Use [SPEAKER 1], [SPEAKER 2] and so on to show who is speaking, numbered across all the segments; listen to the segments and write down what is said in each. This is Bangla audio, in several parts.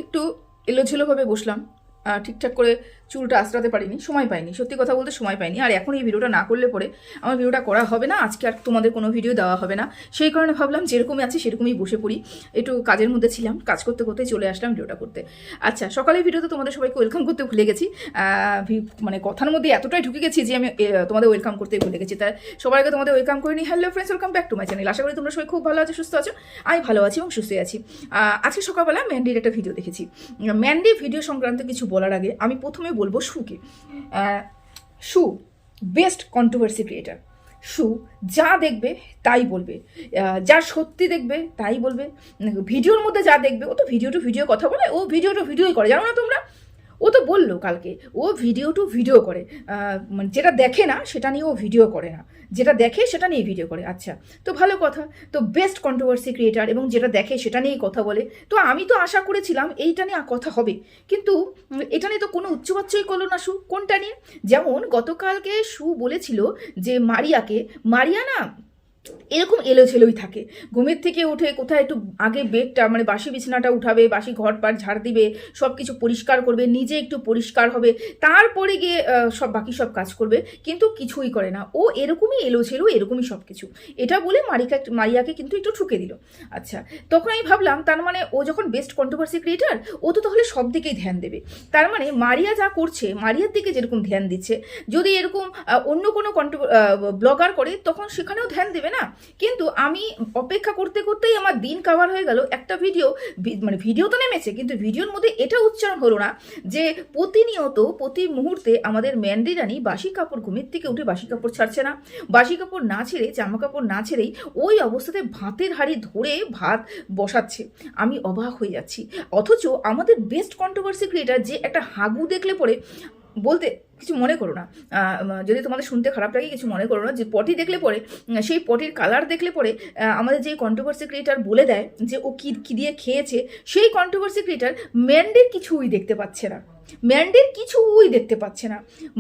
[SPEAKER 1] একটু এলোঝেলোভাবে বসলাম, ঠিকঠাক করে চুলটা আঁচড়াতে পারিনি, সময় পাইনি, সত্যি কথা বলতে সময় পাইনি। আর এখন এই ভিডিওটা না করলে পরে আমার ভিডিওটা করা হবে না, আজকে আর তোমাদের কোনো ভিডিও দেওয়া হবে না। সেই কারণে ভাবলাম যেরকমই আছে সেরকমই বসে পড়ি। একটু কাজের মধ্যে ছিলাম, কাজ করতে করতে চলে আসলাম ভিডিওটা করতে। আচ্ছা, সকালের ভিডিওতে তোমাদের সবাইকে ওয়েলকাম করতে ভুলে গেছি, মানে কথার মধ্যে এতটাই ঢুকে গেছি যে আমি তোমাদের ওয়েলকাম করতে ভুলে গেছি। তাই সবার আগে তোমাদের ওয়েলকাম করে নিই। Hello friends, welcome back to my channel. আশা করি তোমরা সবাই খুব ভালো আছো, সুস্থ আছো। আমি ভালো আছি এবং সুস্থ আছি। আজকে সকালবেলা ম্যান্ডির একটা ভিডিও দেখেছি। ম্যান্ডি ভিডিও সংক্রান্ত কিছু বলার আগে আমি প্রথমে বলবো শুকে। শু বেস্ট কন্ট্রোভার্সি ক্রিয়েটার। শু যা দেখবে তাই বলবে, যা সত্যি দেখবে তাই বলবে। ভিডিওর মধ্যে যা দেখবে, ও তো ভিডিও টু ভিডিও কথা বলে, ও ভিডিও টু ভিডিওই করে, জানো না তোমরা? ও তো বললো কালকে ও ভিডিও টু ভিডিও করে, মানে যেটা দেখে না সেটা নিয়ে ও ভিডিও করে না, যেটা দেখে সেটা নিয়ে ভিডিও করে। আচ্ছা, তো ভালো কথা। তো বেস্ট কন্ট্রোভার্সি ক্রিয়েটার এবং যেটা দেখে সেটা নিয়েই কথা বলে। তো আমি তো আশা করেছিলাম এইটা নিয়ে কথা হবে, কিন্তু এটা নিয়ে তো কোনো উচ্চবাচ্যই করলো না শু। কোনটা নিয়ে? যেমন গতকালকে শু বলেছিল যে মারিয়া না এরকম এলোছেলোই থাকে, ঘুমের থেকে উঠে কোথায় একটু আগে বেডটা মানে বাসি বিছানাটা উঠাবে, বাসি ঘর পাট ঝাড় দিবে, সব কিছু পরিষ্কার করবে, নিজে একটু পরিষ্কার হবে, তারপরে গিয়ে বাকি সব কাজ করবে, কিন্তু কিছুই করে না। ও এরকমই এলোছেলো, এরকমই সব কিছু। এটা বলে মারিয়াকে কিন্তু একটু ঠুকে দিল। আচ্ছা, তখন আমি ভাবলাম তার মানে ও যখন বেস্ট কন্ট্রোভার্সি ক্রিয়েটার, ও তো তাহলে সব দিকেই ধ্যান দেবে। তার মানে মারিয়া যা করছে, মারিয়ার দিকে যেরকম ধ্যান দিচ্ছে, যদি এরকম অন্য কোনো ব্লগার করে তখন সেখানেও ধ্যান দেবে না। কিন্তু আমি অপেক্ষা করতে করতেই আমার দিন কাভার হয়ে গেল। একটা মানে ভিডিও তো নেমেছে, কিন্তু ভিডিওর মধ্যে এটা উচ্চারণ হলো না যে প্রতিনিয়ত প্রতি মুহূর্তে আমাদের ম্যান্ডি রানী বাসি কাপড়, ঘুমের থেকে উঠে বাসি কাপড় ছাড়ছে না, বাসি কাপড় না ছেড়ে, জামা কাপড় না ছেড়েই ওই অবস্থাতে ভাতের হাঁড়ি ধরে ভাত বসাচ্ছে। আমি অবাক হয়ে যাচ্ছি। অথচ আমাদের বেস্ট কন্ট্রোভার্সি ক্রিয়েটার যে একটা হাগু দেখলে পরে, বলতে কিছু মনে করো না, যদি তোমাদের শুনতে খারাপ লাগে কিছু মনে করো না, যে পটি দেখলে পরে, সেই পটির কালার দেখলে পরে আমাদের যে কন্ট্রোভার্সি ক্রিয়েটার বলে দেয় যে ও কী দিয়ে খেয়েছে, সেই কন্ট্রোভার্সি ক্রিয়েটার ম্যান্ডির কিছুই দেখতে পাচ্ছে না, ম্যান্ডির কিছুই দেখতে পাচ্ছে না।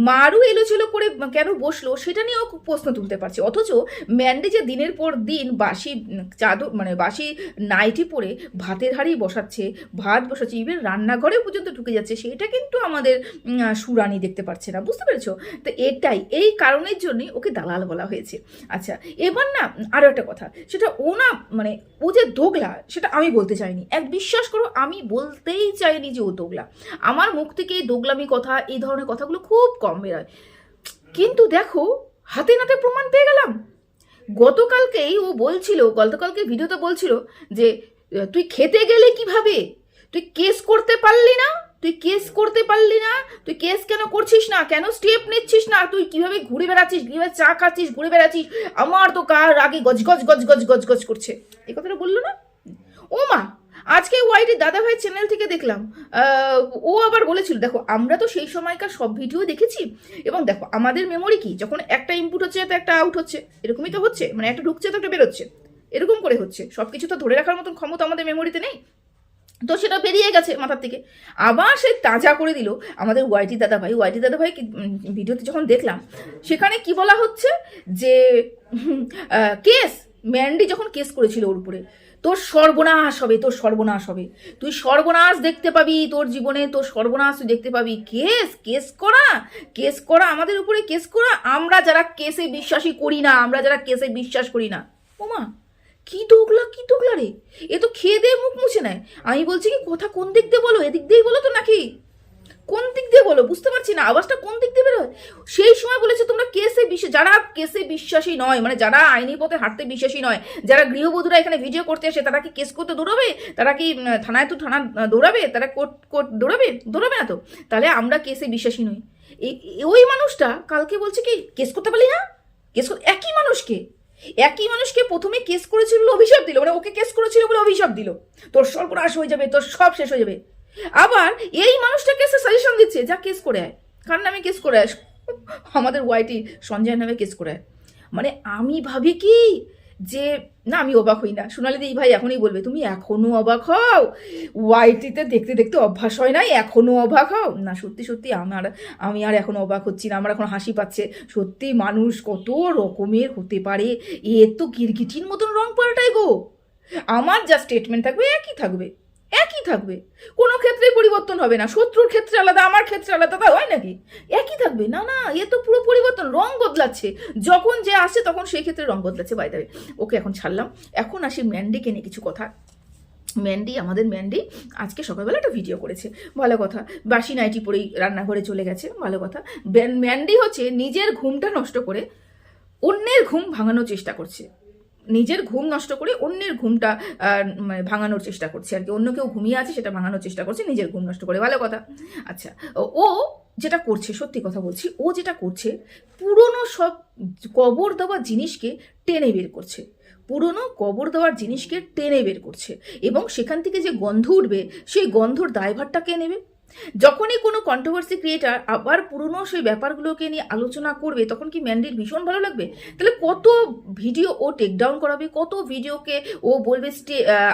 [SPEAKER 1] মারু এলোচেলো করে কেন বসলো সেটা নিয়েও প্রশ্ন তুলতে পারছে। অথচ ম্যান্ডি যে দিনের পর দিন বাসি চাদর মানে বাসি নাইটি পরে ভাতের হাঁড়ি বসাচ্ছে, ভাত বসাচ্ছে, ইভেন রান্নাঘরে পর্যন্ত ঢুকে যাচ্ছে, সেটা কিন্তু আমাদের সুরানি দেখতে পাচ্ছে না। বুঝতে পেরেছো? তো এই কারণের জন্যই ওকে দালাল বলা হয়েছে। আচ্ছা, এবার না আরও একটা কথা, সেটা ও না মানে ও যে দোগলা সেটা আমি বলতে চাইনি। বিশ্বাস করো, আমি বলতেই চাইনি যে ও দোগলা। আমার মুখ থেকে দোগলামি কথা, এই ধরনের কথাগুলো খুব কম বেরোয়, কিন্তু দেখো হাতে নাতে প্রমাণ পেয়ে গেলাম। গতকালকে ভিডিওতে বলছিল যে তুই খেতে গেলে কিভাবে, তুই কেস করতে পারলি না, তুই কেস কেন করছিস না, কেন স্টেপ নিচ্ছিস না, তুই কিভাবে ঘুরে বেড়াচ্ছিস, কিভাবে চা খাচ্ছিস, ঘুরে বেড়াচ্ছিস, আমার তো কার আগে গজ গজ গজ গজ গজ গজ করছে। এই কথাটা বললো না? ও মা, আজকে ওয়াইটি দাদা ভাই চ্যানেল থেকে দেখলাম, ও আবার বলেছিল, দেখো আমরা তো সেই সময়কার সব ভিডিও দেখেছি, এবং দেখো আমাদের মেমোরি কি, যখন একটা ইনপুট হচ্ছে তো একটা আউট হচ্ছে, এরকমই তো হচ্ছে, মানে একটা ঢুকছে তো একটা বেরোচ্ছে, এরকম করে হচ্ছে। সব কিছু তো ধরে রাখার মতন ক্ষমতা আমাদের মেমোরিতে নেই, তো সেটা বেরিয়ে গেছে মাথার থেকে। আবার সে তাজা করে দিল আমাদের ওয়াইটি দাদা ভাই ভিডিওতে যখন দেখলাম, সেখানে কি বলা হচ্ছে যে কেস, ম্যান্ডি যখন কেস করেছিল ওর উপরে, তোর সর্বনাশ হবে, তুই সর্বনাশ দেখতে পাবি, তোর জীবনে তোর সর্বনাশ তুই দেখতে পাবি। কেস করা আমাদের উপরে, কেস করা, আমরা যারা কেসে বিশ্বাস করি না। ওমা, কি দোগলা রে, এ তো খেয়ে দিয়ে মুখ মুছে নেয়। আমি বলছি কি, কথা কোন দিক দিয়ে বলো, এদিক দিয়েই বলো তো নাকি কোন দিক দিয়ে বলো, বুঝতে পারছি না আওয়াজটা কোন দিক দিয়ে বেরোয়। সেই সময় বলেছে তোমরা যারা কেসে বিশ্বাসী নয়, মানে যারা আইনি পথে হাঁটতে বিশ্বাসী নয়, যারা গৃহবধূরা এখানে ভিডিও করতে আসে, তারা কি কেস করতে দৌড়াবে? তারা কি থানা দৌড়াবে? তারা কোর্ট দৌড়াবে না তো? তাহলে আমরা কেসে বিশ্বাসী নই। ওই মানুষটা কালকে বলছে কি কেস করতে পারলি না, একই মানুষকে প্রথমে কেস করেছিল বলে অভিশাপ দিল, মানে ওকে কেস করেছিল বলে অভিশাপ দিল, তোর সর্বনাশ হয়ে যাবে, তোর সব শেষ হয়ে যাবে। আবার এই মানুষটাকে সে সাজেশন দিচ্ছে যা কেস করে আয়। কার নামে কেস করে আয়? আমাদের ওয়াইটি সঞ্জয় নামে কেস করে আয়। মানে আমি ভাবি কি যে না, আমি অবাক হই না। সোনালি দি ভাই এখনই বলবে তুমি এখনো অবাক হও, ওয়াইটিতে দেখতে দেখতে অভ্যাস হয় নাই, এখনো অবাক হও না? সত্যি আমি আর এখনো অবাক হচ্ছি না, আমার এখন হাসি পাচ্ছে। সত্যি মানুষ কত রকমের হতে পারে, এ তো গিরগিটির মতন রং পাল্টায় গো। আমার যা স্টেটমেন্ট থাকবে একই থাকবে, কোনো ক্ষেত্রেই পরিবর্তন হবে না। শত্রুর ক্ষেত্রে আলাদা, আমার ক্ষেত্রে আলাদা, তা হয় নাকি? একই থাকবে না, না, এ তো পুরো পরিবর্তন, রং বদলাচ্ছে, যখন যে আসে তখন সেই ক্ষেত্রে রং বদলাচ্ছে। বাই দ্য ওয়ে, ওকে এখন ছাড়লাম, এখন আসি ম্যান্ডিকে নিয়ে কিছু কথা। আমাদের ম্যান্ডি আজকে সকালবেলা একটা ভিডিও করেছে, ভালো কথা, বাসি নাইটি পরেই রান্নাঘরে চলে গেছে, ভালো কথা। ম্যান্ডি হচ্ছে নিজের ঘুমটা নষ্ট করে অন্যের ঘুম ভাঙানোর চেষ্টা করছে, নিজের ঘুম নষ্ট করে অন্যের ঘুমটা মানে ভাঙানোর চেষ্টা করছে আর কি। অন্য কেউ ঘুমিয়ে আছে সেটা ভাঙানোর চেষ্টা করছে নিজের ঘুম নষ্ট করে, ভালো কথা। আচ্ছা, ও যেটা করছে, সত্যি কথা বলছি, ও যেটা করছে, পুরনো সব কবর দেওয়া জিনিসকে টেনে বের করছে, পুরনো কবর দেওয়ার জিনিসকে টেনে বের করছে, এবং সেখান থেকে যে গন্ধ উঠবে সেই গন্ধর দায়ভারটা কে নেবে? যখনই কোনো কন্ট্রোভার্সি ক্রিয়েটার আবার পুরনো সেই ব্যাপারগুলোকে নিয়ে আলোচনা করবে, তখন কি ম্যান্ডির ভীষণ ভালো লাগবে? তাহলে কত ভিডিও ও টেক ডাউন করাবে, কত ভিডিওকে ও বলবে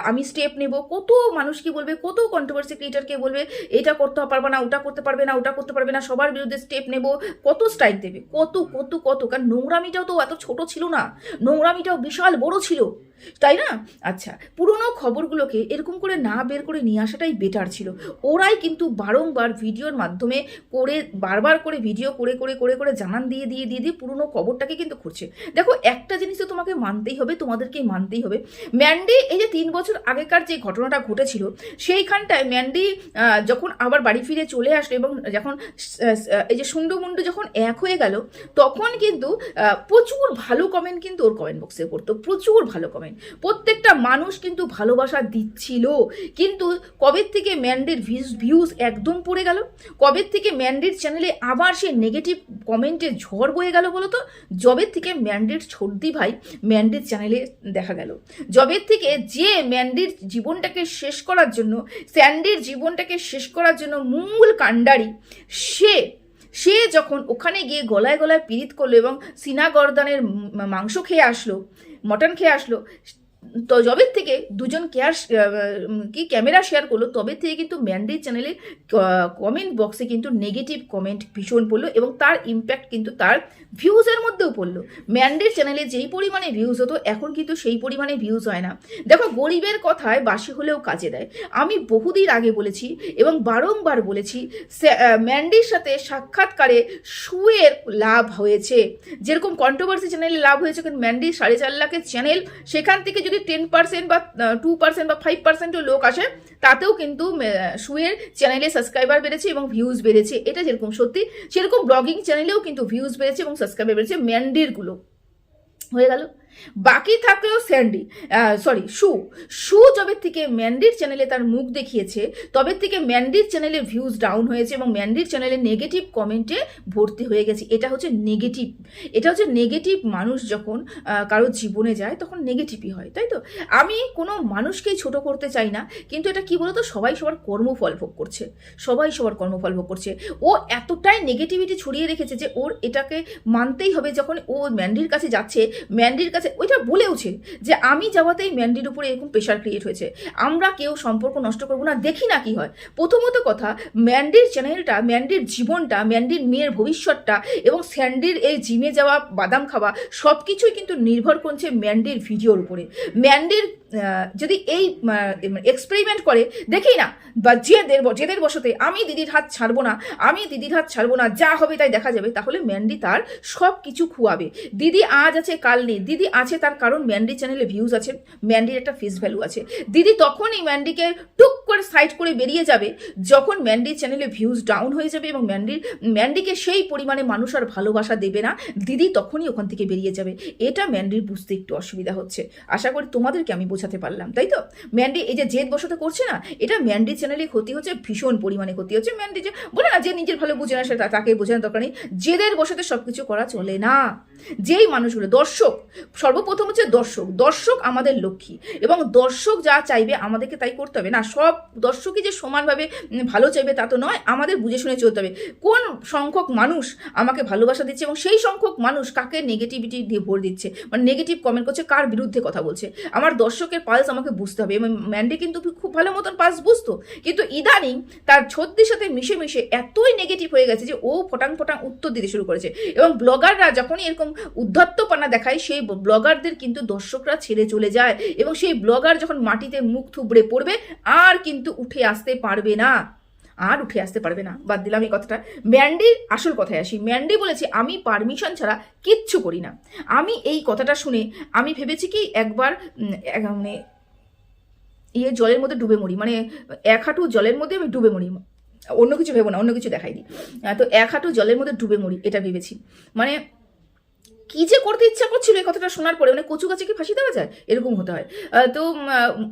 [SPEAKER 1] আমি স্টেপ নেব, কত মানুষকে বলবে, কত কন্ট্রোভার্সি ক্রিয়েটারকে বলবে এটা করতে পারবে না, ওটা করতে পারবে না, ওটা করতে পারবে না, সবার বিরুদ্ধে স্টেপ নেব, কত স্ট্রাইক দেবে, কত কত কত। কারণ নোংরামিটাও তো এত ছোট ছিল না, নোংরামিটাও বিশাল বড় ছিল, তাই না? আচ্ছা, পুরনো খবরগুলোকে এরকম করে না বের করে নিয়ে আসাটাই বেটার ছিল। ওরাই কিন্তু বারংবার ভিডিওর মাধ্যমে করে, বারবার করে ভিডিও করে করে করে করে জানান দিয়ে দিয়ে দিয়ে দিয়ে পুরনো খবরটাকে কিন্তু খুঁজছে। দেখো, একটা জিনিস তো তোমাকে মানতেই হবে, তোমাদেরকেই মানতেই হবে, ম্যান্ডি এই যে 3 বছর আগেকার যে ঘটনাটা ঘটেছিল, সেইখানটায় ম্যান্ডি যখন আবার বাড়ি ফিরে চলে আসলো এবং যখন এই যে সুন্ডু মুন্ডু যখন এক হয়ে গেল, তখন কিন্তু প্রচুর ভালো কমেন্ট কিন্তু ওর কমেন্ট বক্সে পড়তো, প্রচুর ভালো কমেন্ট, প্রত্যেকটা মানুষ কিন্তু ভালোবাসা দিচ্ছিল। কিন্তু কবে থেকে ম্যান্ডির ভিউজ একদম পড়ে গেল? কবে থেকে ম্যান্ডির চ্যানেলে আবার সে নেগেটিভ কমেন্টে ঝড় বয়ে গেল বলো তো? জবের থেকে ম্যান্ডির ছোটদি ভাই ম্যান্ডির চ্যানেলে দেখা গেল, জবের থেকে যে ম্যান্ডির জীবনটাকে শেষ করার জন্য, স্যান্ডির জীবনটাকে শেষ করার জন্য মূল কাণ্ডারি সে যখন ওখানে গিয়ে গলায় গলায় পীড়িত করলো এবং সিনা গর্দানের মাংস খেয়ে আসলো, মটন খেয়ে আসলো, তো জবের থেকে দুজন ক্যামেরা শেয়ার করলো, তবে থেকে কিন্তু ম্যান্ডির চ্যানেলে কমেন্ট বক্সে কিন্তু নেগেটিভ কমেন্ট ভীষণ পড়লো এবং তার ইম্প্যাক্ট কিন্তু তার ভিউজের মধ্যেও পড়লো। ম্যান্ডির চ্যানেলে যেই পরিমাণে ভিউজ হতো, এখন কিন্তু সেই পরিমাণে ভিউজ হয় না। দেখো, গরিবের কথায় বাসি হলেও কাজে দেয়। আমি বহুদিন আগে বলেছি এবং বারংবার বলেছি, ম্যান্ডির সাথে সাক্ষাৎকারে শুয়ের লাভ হয়েছে, যেরকম কন্ট্রোভার্সি চ্যানেলে লাভ হয়েছে, কিন্তু ম্যান্ডির 4.5 লাখের চ্যানেল, সেখান থেকে যদি 10% বা 2% বা 5% লোক আসে, তাতেও কিন্তু শুয়ের চ্যানেলে সাবস্ক্রাইবার বেড়েছে এবং ভিউজ বেড়েছে। এটা যেরকম সত্যি, সেরকম ব্লগিং চ্যানেলেও কিন্তু ভিউজ বেড়েছে এবং সাবস্ক্রাইবার বেড়েছে। ম্যান্ডিরগুলো হয়ে গেল। বাকি থাকলেও শু যবে থেকে ম্যান্ডির চ্যানেলে তার মুখ দেখিয়েছে, তবে থেকে ম্যান্ডির চ্যানেলে ভিউজ ডাউন হয়েছে এবং ম্যান্ডির চ্যানেলে নেগেটিভ কমেন্টে ভর্তি হয়ে গেছে। এটা হচ্ছে নেগেটিভ মানুষ যখন কারোর জীবনে যায় তখন নেগেটিভই হয়, তাই তো? আমি কোনো মানুষকেই ছোট করতে চাই না, কিন্তু এটা কি বলতো, সবাই সবার কর্মফল ভোগ করছে। ও এতটাই নেগেটিভিটি ছড়িয়ে রেখেছে যে ওর এটাকে মানতেই হবে। যখন ও ম্যান্ডির কাছে যাচ্ছে, ম্যান্ডির কাছে ওইটা বলেওছে যে আমি যাওয়াতেই ম্যান্ডির উপরে এরকম প্রেশার ক্রিয়েট হয়েছে, আমরা কেউ সম্পর্ক নষ্ট করবো না, দেখি না কি হয়। প্রথমত কথা, ম্যান্ডির চ্যানেলটা, ম্যান্ডির জীবনটা, ম্যান্ডির মেয়ের ভবিষ্যৎটা এবং স্যান্ডির এই জিমে যাওয়া, বাদাম খাওয়া, সব কিছুই কিন্তু নির্ভর করছে ম্যান্ডির ভিডিওর উপরে। ম্যান্ডির যদি এই এক্সপেরিমেন্ট করে, দেখি না, বা জেদের বসতে আমি দিদির হাত ছাড়বো না, যা হবে তাই দেখা যাবে, তাহলে ম্যান্ডি তার সব কিছু খুয়াবে। দিদি আজ আছে কাল নেই, দিদি আছে তার কারণ ম্যান্ডির চ্যানেলে ভিউজ আছে, ম্যান্ডির একটা ফেস ভ্যালু আছে। দিদি তখনই ম্যান্ডিকে টুক করে সাইড করে বেরিয়ে যাবে যখন ম্যান্ডির চ্যানেলে ভিউজ ডাউন হয়ে যাবে এবং ম্যান্ডিকে সেই পরিমাণে মানুষ আর ভালোবাসা দেবে না, দিদি তখনই ওখান থেকে বেরিয়ে যাবে। এটা ম্যান্ডির বুঝতে একটু অসুবিধা হচ্ছে, আশা করি তোমাদেরকে আমি বোঝাতে পারলাম, তাই তো? ম্যান্ডি এই যে জেদ বসতে করছে না, এটা ম্যান্ডির চ্যানেলে ক্ষতি হচ্ছে, ভীষণ পরিমাণে ক্ষতি হচ্ছে। ম্যান্ডি যে বলে না, যে নিজের ভালো বুঝে না সেটা তাকে বোঝানোর দরকার নেই, জেদের বসতে সবকিছু করা চলে না। যেই মানুষগুলো দর্শক, সর্বপ্রথম হচ্ছে দর্শক আমাদের লক্ষ্মী, এবং দর্শক যা চাইবে আমাদেরকে তাই করতে হবে না। সব দর্শকই যে সমানভাবে ভালো চাইবে তা তো নয়, আমাদের বুঝে শুনে চলতে হবে কোন সংখ্যক মানুষ আমাকে ভালোবাসা দিচ্ছে এবং সেই সংখ্যক মানুষ কাকে নেগেটিভিটি দিয়ে ভর দিচ্ছে, মানে নেগেটিভ কমেন্ট করছে, কার বিরুদ্ধে কথা বলছে। আমার দর্শকের পালস আমাকে বুঝতে হবে। এবং ম্যান্ডি কিন্তু খুব ভালো মতন পালস বুঝতো, কিন্তু ইদানিং তার ছদ্দির সাথে মিশে মিশে এতই নেগেটিভ হয়ে গেছে যে ও ফটাং উত্তর দিতে শুরু করেছে। এবং ব্লগাররা যখনই এরকম উদ্ধত্তপনা দেখায়, সেই ব্লগারদের কিন্তু দর্শকরা ছেড়ে চলে যায় এবং সেই ব্লগার যখন মাটিতে মুখ থুবড়ে পড়বে আর কিন্তু উঠে আসতে পারবে না, আর উঠে আসতে পারবে না। বাদ দিলাম এই কথাটা। ম্যান্ডির আসল কথায় আসি। ম্যান্ডি বলেছে আমি পারমিশন ছাড়া কিচ্ছু করি না। আমি এই কথাটা শুনে আমি ভেবেছি কি একবার মানে জলের মধ্যে ডুবে মরি, মানে 1 হাঁটু জলের মধ্যে আমি ডুবে মরি, অন্য কিছু ভেবো না, অন্য কিছু দেখাইনি। তো 1 হাঁটু জলের মধ্যে ডুবে মরি এটা ভেবেছি। মানে কি যে করতে ইচ্ছা করছিল এই কথাটা শোনার পরে, মানে কচু গাছে কি ফাঁসি দেওয়া যায়, এরকম হতে হয়। তো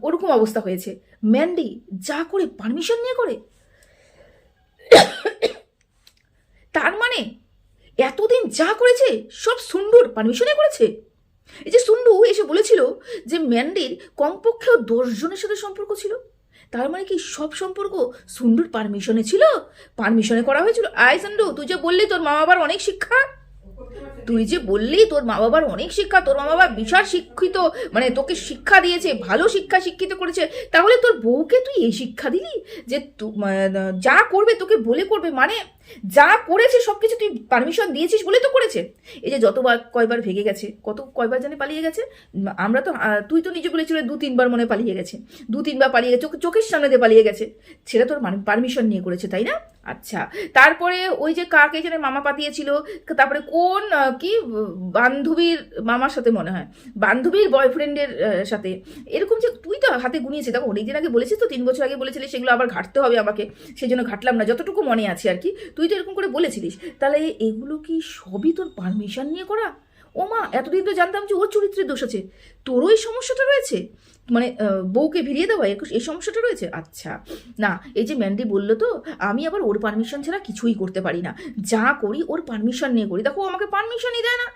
[SPEAKER 1] ওরকম অবস্থা হয়েছে। ম্যান্ডি যা করে পারমিশন নিয়ে করে, তার মানে এতদিন যা করেছে সব সুন্ডুর পারমিশনে করেছে। এই যে সুন্ডু এসে বলেছিল যে ম্যান্ডির কমপক্ষেও 10 জনের সাথে সম্পর্ক ছিল, তার মানে কি সব সম্পর্ক সুন্ডুর পারমিশনে ছিল, পারমিশনে করা হয়েছিল। আয় সুন্ডু, তুই যে বললি তোর মা বাবার অনেক শিক্ষা, তুই যে বললি তোর মা বাবার অনেক শিক্ষা, তোর মা বাবা বিশাল শিক্ষিত, মানে তোকে শিক্ষা দিয়েছে, ভালো শিক্ষা শিক্ষিত করেছে, তাহলে তোর বউকে তুই এই শিক্ষা দিলি যে যা করবে তোকে বলে করবে, মানে যা করেছে সব কিছু তুই পারমিশন দিয়েছিস বলে তো করেছে। এই যে যতবার কয়বার ভেঙে গেছে, কয়বার জানে পালিয়ে গেছে, আমরা তো তুই তো নিজে বলেছিল 2-3 বার মনে পালিয়ে গেছে, 2-3 বার পালিয়ে গেছে, চোখের সামনে দিয়ে পালিয়ে গেছে, সেটা তোর পারমিশন নিয়ে করেছে, তাই না? আচ্ছা, তারপরে ওই যে কাকে যেন মামা পাতিয়েছিল, তারপরে কোন কি বান্ধবীর মামার সাথে মনে হয়, বান্ধবীর বয়ফ্রেন্ডের সাথে, এরকম যে তুই তো হাতে গুনিয়েছে। দেখো অনেকদিন আগে বলেছিস তো, 3 বছর আগে বলেছিলি, সেগুলো আবার ঘাটতে হবে আমাকে, সেই জন্য ঘাটলাম না, যতটুকু মনে আছে আর কি। তুই তো এরকম করে বলেছিলিস, তাহলে এগুলো কি সবই তোর পারমিশন নিয়ে করা? ও মা, এতদিন তো জানতাম যে ওর চরিত্রের দোষ আছে, তোরও এই সমস্যাটা রয়েছে, মানে বউকে ভিড়িয়ে দেওয়া এই সমস্যাটা রয়েছে। আচ্ছা, না এই যে ম্যান্ডি বললো তো, আমি আবার ওর পারমিশন ছাড়া কিছুই করতে পারি না, যা করি ওর পারমিশন নিয়ে করি। দেখো আমাকে পারমিশনই দেয় না,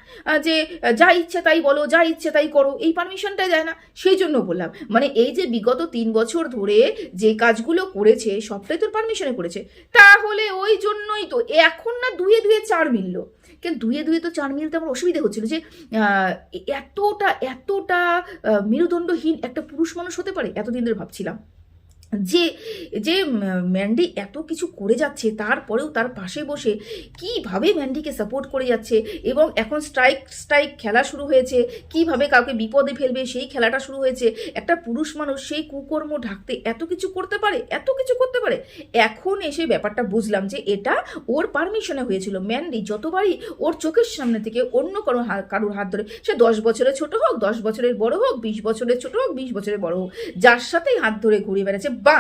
[SPEAKER 1] যে যা ইচ্ছে তাই বলো, যা ইচ্ছে তাই করো, এই পারমিশনটাই দেয় না। সেই জন্য বললাম, মানে এই যে বিগত 3 বছর ধরে যে কাজগুলো করেছে সবটাই তোর পারমিশনে করেছে, তাহলে ওই জন্যই তো এখন না 2-এ 2-এ 4 মিললো। কেন 2-এ 2-এ তো 4 মিলতে আমার অসুবিধা হচ্ছিল যে এতটা এতটা মেরুদণ্ডহীন একটা পুরুষ মানুষ হতে পারে, এতদিন ধরে ভাবছিলাম যে যে ম্যান্ডি এত কিছু করে যাচ্ছে, তারপরেও তার পাশে বসে কিভাবে ম্যান্ডিকে সাপোর্ট করে যাচ্ছে, এবং এখন স্ট্রাইক খেলা শুরু হয়েছে, কিভাবে কাউকে বিপদে ফেলবে সেই খেলাটা শুরু হয়েছে। একটা পুরুষ মানুষ সেই কুকর্ম ঢাকতে এত কিছু করতে পারে, এত কিছু করতে পারে। এখন এসে ব্যাপারটা বুঝলাম যে এটা ওর পারমিশনে হয়েছিল। ম্যান্ডি যতবারই ওর চোখের সামনে থেকে অন্য কারোর হাত ধরে, সে 10 বছরের ছোট হোক, 10 বছরের বড় হোক, 20 বছরের ছোট হোক, 20 বছরের বড় হোক, যার সাথেই হাত ধরে ঘুরে বেড়াচ্ছে বা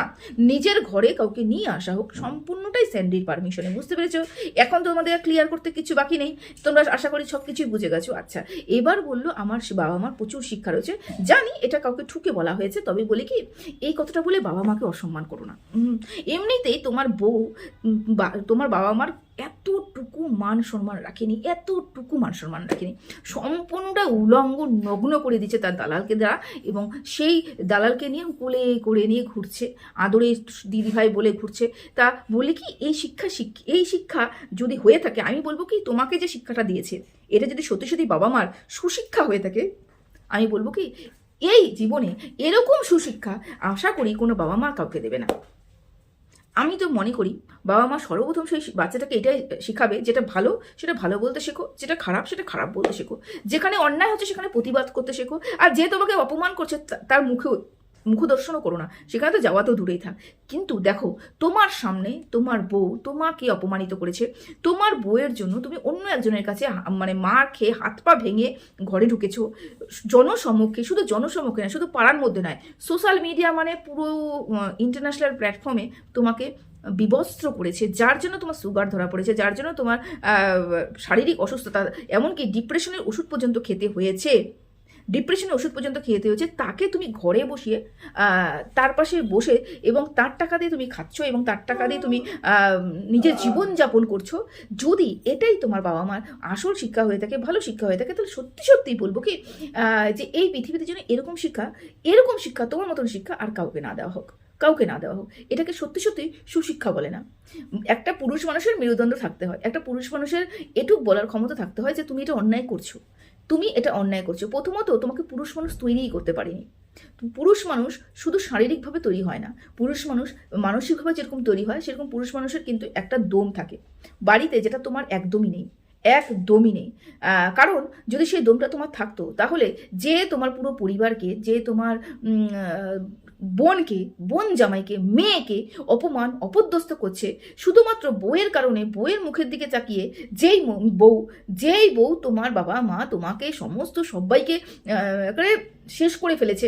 [SPEAKER 1] নিজের ঘরে কাউকে নিয়ে আসা হোক, সম্পূর্ণটাই স্যান্ডির পারমিশনে। বুঝতে পেরেছো? এখন তো আমাদের ক্লিয়ার করতে কিছু বাকি নেই, তোমরা আশা করি সব কিছুই বুঝে গেছো। আচ্ছা, এবার বললো আমার বাবা মার প্রচুর শিক্ষা রয়েছে, জানি এটা কাউকে ঠুকে বলা হয়েছে, তবে বলি কি এই কথাটা বলে বাবা মাকে অসম্মান করো না। এমনিতেই তোমার বউ তোমার বাবা মার এতটুকু মান সম্মান রাখেনি, এতটুকু মান সম্মান রাখেনি, সম্পূর্ণটা উলঙ্গ নগ্ন করে দিচ্ছে তার দালালকে দ্বারা, এবং সেই দালালকে নিয়ে কোলে করে নিয়ে ঘুরছে, আদরে দিদিভাই বলে ঘুরছে। তা বলে কি এই শিক্ষা যদি হয়ে থাকে, আমি বলবো কি তোমাকে যে শিক্ষাটা দিয়েছে এটা যদি সত্যি সত্যি বাবা মার সুশিক্ষা হয়ে থাকে, আমি বলবো কি এই জীবনে এরকম সুশিক্ষা আশা করি কোনো বাবা মা কাউকে দেবে না। আমি তো মনে করি বাবা মা সর্বপ্রথম সেই বাচ্চাটাকে এটাই শেখাবে, যেটা ভালো সেটা ভালো বলতে শেখো, যেটা খারাপ সেটা খারাপ বলতে শেখো, যেখানে অন্যায় হচ্ছে সেখানে প্রতিবাদ করতে শেখো, আর যে তোমাকে অপমান করছে তার মুখদর্শনও করো না, সেখানে তো যাওয়া তো দূরেই থাক। কিন্তু দেখো তোমার সামনে তোমার বউ তোমাকে অপমানিত করেছে, তোমার বউয়ের জন্য তুমি অন্য একজনের কাছে মানে মার খেয়ে হাত পা ভেঙে ঘরে ঢুকেছো, জনসম্মুখে, শুধু জনসম্মুখে না, শুধু পাড়ার মধ্যে নয়, সোশ্যাল মিডিয়া মানে পুরো ইন্টারন্যাশনাল প্ল্যাটফর্মে তোমাকে বিবস্ত্র করেছে, যার জন্য তোমার সুগার ধরা পড়েছে, যার জন্য তোমার শারীরিক অসুস্থতা, এমনকি ডিপ্রেশনের ওষুধ পর্যন্ত খেতে হয়েছে, তাকে তুমি ঘরে বসিয়ে তার পাশে বসে এবং তার টাকা দিয়ে তুমি খাচ্ছ এবং তার টাকা দিয়ে তুমি নিজের জীবনযাপন করছো। যদি এটাই তোমার বাবা মার আসল শিক্ষা হয়ে থাকে, ভালো শিক্ষা হয়ে থাকে, তাহলে সত্যি সত্যিই বলবো কি যে এই পৃথিবীতে যেন এরকম শিক্ষা তোমার মতন শিক্ষা আর কাউকে না দেওয়া হোক, এটাকে সত্যি সত্যি সুশিক্ষা বলে না। একটা পুরুষ মানুষের মেরুদণ্ড থাকতে হয়, একটা পুরুষ মানুষের এটুক বলার ক্ষমতা থাকতে হয় যে তুমি এটা অন্যায় করছো। প্রথমত তোমাকে পুরুষ মানুষ তৈরিই করতে পারেনি। পুরুষ মানুষ শুধু শারীরিকভাবে তৈরি হয় না, পুরুষ মানুষ মানসিকভাবে যেরকম তৈরি হয় সেরকম পুরুষ মানুষের কিন্তু একটা দম থাকে বাড়িতে, যেটা তোমার একদমই নেই। কারণ যদি সেই দমটা তোমার থাকতো, তাহলে যে তোমার পুরো পরিবারকে, যে তোমার বোনকে, বোন জামাইকে, মেয়েকে অপমান অপদস্থ করছে শুধুমাত্র বউয়ের কারণে, বউয়ের মুখের দিকে তাকিয়ে যেই বউ তোমার বাবা মা তোমাকে সমস্ত সবাইকে একেবারে শেষ করে ফেলেছে,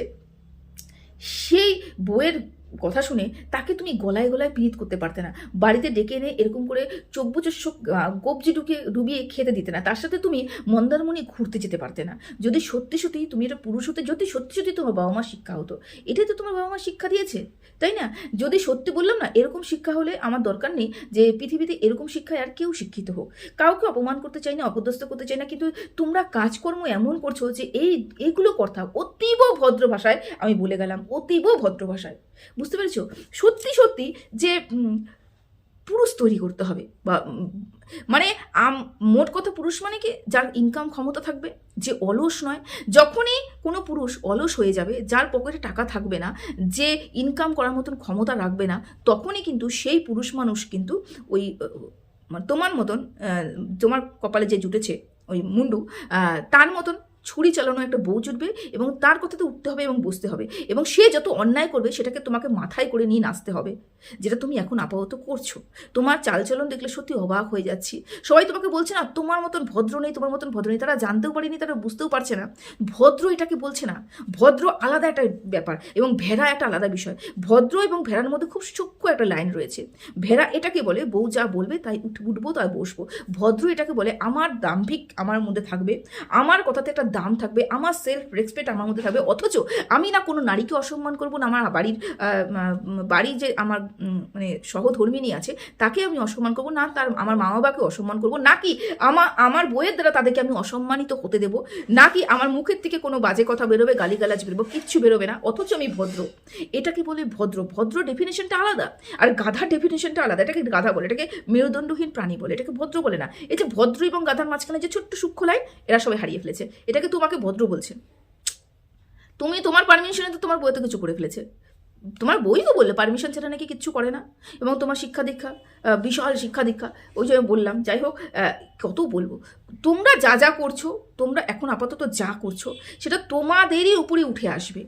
[SPEAKER 1] সেই বউয়ের কথা শুনে তাকে তুমি গলায় গলায় পীড়িত করতে পারতে না, বাড়িতে ডেকে এনে এরকম করে চব্বচস্য কবজি ডুবিয়ে খেতে দিতে না, তার সাথে তুমি মন্দারমণি ঘুরতে যেতে পারতে না। যদি সত্যি সত্যি তুমি এটা পুরুষ হতে, যদি সত্যি সত্যি তোমার বাবা মা শিক্ষা হতো, এটাই তো তোমার বাবা মা শিক্ষা দিয়েছে, তাই না? যদি সত্যি বললাম না, এরকম শিক্ষা হলে আমার দরকার নেই যে পৃথিবীতে এরকম শিক্ষায় আর কেউ শিক্ষিত হোক। কাউকে অপমান করতে চাই না, অপদস্থ করতে চাই না, কিন্তু তোমরা কাজকর্ম এমন করছো যে এইগুলো কথা অতীব ভদ্র ভাষায়, আমি বলে গেলাম অতীব ভদ্র ভাষায়, বুঝতে পেরেছো? সত্যি সত্যি যে পুরুষ তৈরি করতে হবে, বা মানে মোট কথা পুরুষ মানে কি, যার ইনকাম ক্ষমতা থাকবে, যে অলস নয়। যখনই কোনো পুরুষ অলস হয়ে যাবে, যার পকেটে টাকা থাকবে না, যে ইনকাম করার মতন ক্ষমতা রাখবে না, তখনই কিন্তু সেই পুরুষ মানুষ কিন্তু ওই তোমার মতন, তোমার কপালে যে জুটেছে ওই মুন্ডু, তার মতন ছুরি চালানো একটা বউ জুটবে, এবং তার কথাতে উঠতে হবে এবং বসতে হবে, এবং সে যত অন্যায় করবে সেটাকে তোমাকে মাথায় করে নিয়ে নাচতে হবে, যেটা তুমি এখন আপাতত করছো। তোমার চালচলন দেখলে সত্যি অবাক হয়ে যাচ্ছি। সবাই তোমাকে বলছে না তোমার মতন ভদ্র নেই, তোমার মতন ভদ্র নেই, তারা জানতেও পারেনি, তারা বুঝতেও পারছে না ভদ্র এটাকে বলছে না। ভদ্র আলাদা একটা ব্যাপার, এবং ভেড়া একটা আলাদা বিষয়। ভদ্র এবং ভেড়ার মধ্যে খুব সূক্ষ্ম একটা লাইন রয়েছে। ভেড়া এটাকে বলে বউ যা বলবে তাই উঠবো তাই বসবো। ভদ্র এটাকে বলে আমার দাম্ভিক আমার মধ্যে থাকবে, আমার কথাতে একটা দাম থাকবে, আমার সেলফ রেসপেক্ট আমার মধ্যে থাকবে, অথচ আমি না কোনো নারীকে অসম্মান করবো না, আমার বাড়ির যে আমার মানে সহধর্মিনী আছে তাকে আমি অসম্মান করবো না, আমার মা বাবাকে অসম্মান করবো নাকি আমার বইয়ের দ্বারা তাদেরকে আমি অসম্মানিত হতে দেবো, নাকি আমার মুখের থেকে কোনো বাজে কথা বেরোবে, গালিগালাজ বেরোবে, কিচ্ছু বেরোবে না, অথচ আমি ভদ্র। এটাকে বলে ভদ্র। ভদ্র ডেফিনেশনটা আলাদা, আর গাধার ডেফিনেশনটা আলাদা। এটাকে গাধা বলে, এটাকে মেরুদণ্ডহীন প্রাণী বলে, এটাকে ভদ্র বলে না। এই যে ভদ্র এবং গাধার মাঝখানে যে ছোট্ট সূক্ষ্ম লাইন, এরা সবাই হারিয়ে ফেলেছে। এটাকে তোমাকে ভদ্র বলছে। তুমি তোমার পারমিশনে তো তোমার বই তো কিছু করে ফেলেছে, তোমার বই তো বললে পারমিশন ছাড়া নাকি কিচ্ছু করে না, এবং তোমার শিক্ষা দীক্ষা বিশাল শিক্ষা দীক্ষা, ওই যে বললাম। যাই হোক, কত বলবো, তোমরা যা যা করছো, তোমরা এখন আপাতত যা করছো সেটা তোমাদেরই উপরে উঠে আসবে।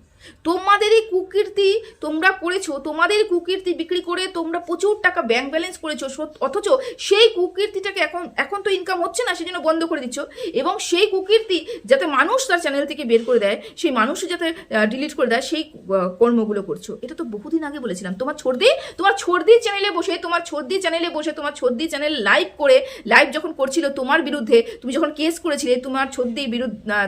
[SPEAKER 1] তোমাদেরই কুকীর্তি তোমরা করেছো, তোমাদের কুকীর্তি বিক্রি করে তোমরা প্রচুর টাকা ব্যাংক ব্যালেন্স করেছো, অথচ সেই কুকীর্তিটাকে এখন তো ইনকাম হচ্ছে না, সেজন্য বন্ধ করে দিচ্ছ, এবং সেই কুকীর্তি যাতে মানুষ তার চ্যানেল থেকে বের করে দেয়, সেই মানুষই যাতে ডিলিট করে দেয়, সেই কর্মগুলো করছো। এটা তো বহুদিন আগে বলেছিলাম। তোমার ছর্দি চ্যানেলে বসে, তোমার ছর্দি চ্যানেল লাইভ যখন করছিল তোমার বিরুদ্ধে, তুমি যখন কেস করেছিলে তোমার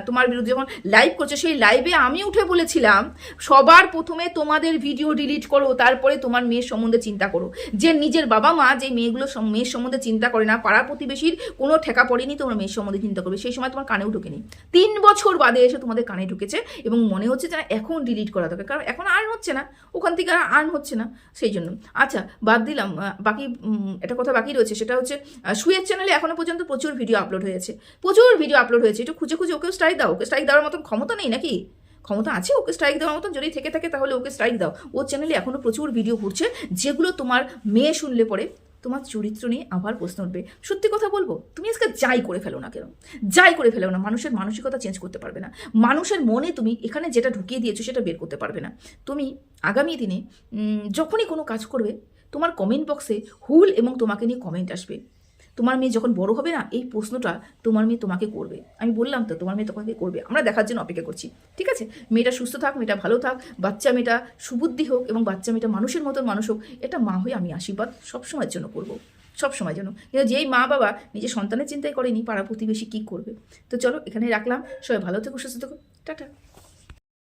[SPEAKER 1] তোমার বিরুদ্ধে যখন লাইভ করছো, সেই লাইভে আমি উঠে বলেছিলাম সবার প্রথমে তোমাদের ভিডিও ডিলিট করো, তারপরে তোমার মেয়ের সম্বন্ধে চিন্তা করো। যে নিজের বাবা মা যে মেয়ের সম্বন্ধে চিন্তা করে না, পাড়া প্রতিবেশীর কোনো ঠেকা পড়েনি, তোমার মেয়ের সম্বন্ধে চিন্তা করবে, সেই সময় তোমার কানেও ঢুকেনি। 3 বছর বাদে এসে তোমাদের কানে ঢুকেছে, এবং মনে হচ্ছে যে এখন ডিলিট করা দরকার, কারণ এখন আর্ন হচ্ছে না, ওখান থেকে আর্ন হচ্ছে না, সেই জন্য। আচ্ছা, বাদ দিলাম। বাকি একটা কথা বাকি রয়েছে, সেটা হচ্ছে সুয়ের চ্যানেলে এখনো পর্যন্ত প্রচুর ভিডিও আপলোড হয়েছে, একটু খুঁজে ওকে স্ট্রাইক দাও। ওকে স্ট্রাইক দেওয়ার মতন ক্ষমতা নেই নাকি? ক্ষমতা আছে ওকে স্ট্রাইক দেওয়ার মতন, যদি থেকে থাকে তাহলে ওকে স্ট্রাইক দাও। ওর চ্যানেলে এখনো প্রচুর ভিডিও ঘুরছে, যেগুলো তোমার মেয়ে শুনলে পরে তোমার চরিত্র নিয়ে আবার প্রশ্ন উঠবে। সত্যি কথা বলবো, তুমি আজকে যাই করে ফেলো না, মানুষের মানসিকতা চেঞ্জ করতে পারবে না। মানুষের মনে তুমি এখানে যেটা ঢুকিয়ে দিয়েছো সেটা বের করতে পারবে না। তুমি আগামী দিনে যখনই কোনো কাজ করবে, তোমার কমেন্ট বক্সে হুল এবং তোমাকে নিয়ে কমেন্ট আসবে। তোমার মেয়ে যখন বড় হবে না, এই প্রশ্নটা তোমার মেয়ে তোমাকে করবে। আমি বললাম তো, তোমার মেয়ে তোমাকে করবে, আমরা দেখার জন্য অপেক্ষা করছি। ঠিক আছে, মেয়েটা সুস্থ থাক, মেয়েটা ভালো থাক, বাচ্চা মেয়েটা সুবুদ্ধি হোক, এবং বাচ্চা মেয়েটা মানুষের মতন মানুষ হোক, এটা মা হয়ে আমি আশীর্বাদ সবসময়ের জন্য করবো, সবসময়ের জন্য। কিন্তু যেই মা বাবা নিজের সন্তানের চিন্তাই করেনি, পাড়া প্রতিবেশী কী করবে। তো চলো, এখানে রাখলাম। সবাই ভালো থেকো, সুস্থ থেকো, টাটা।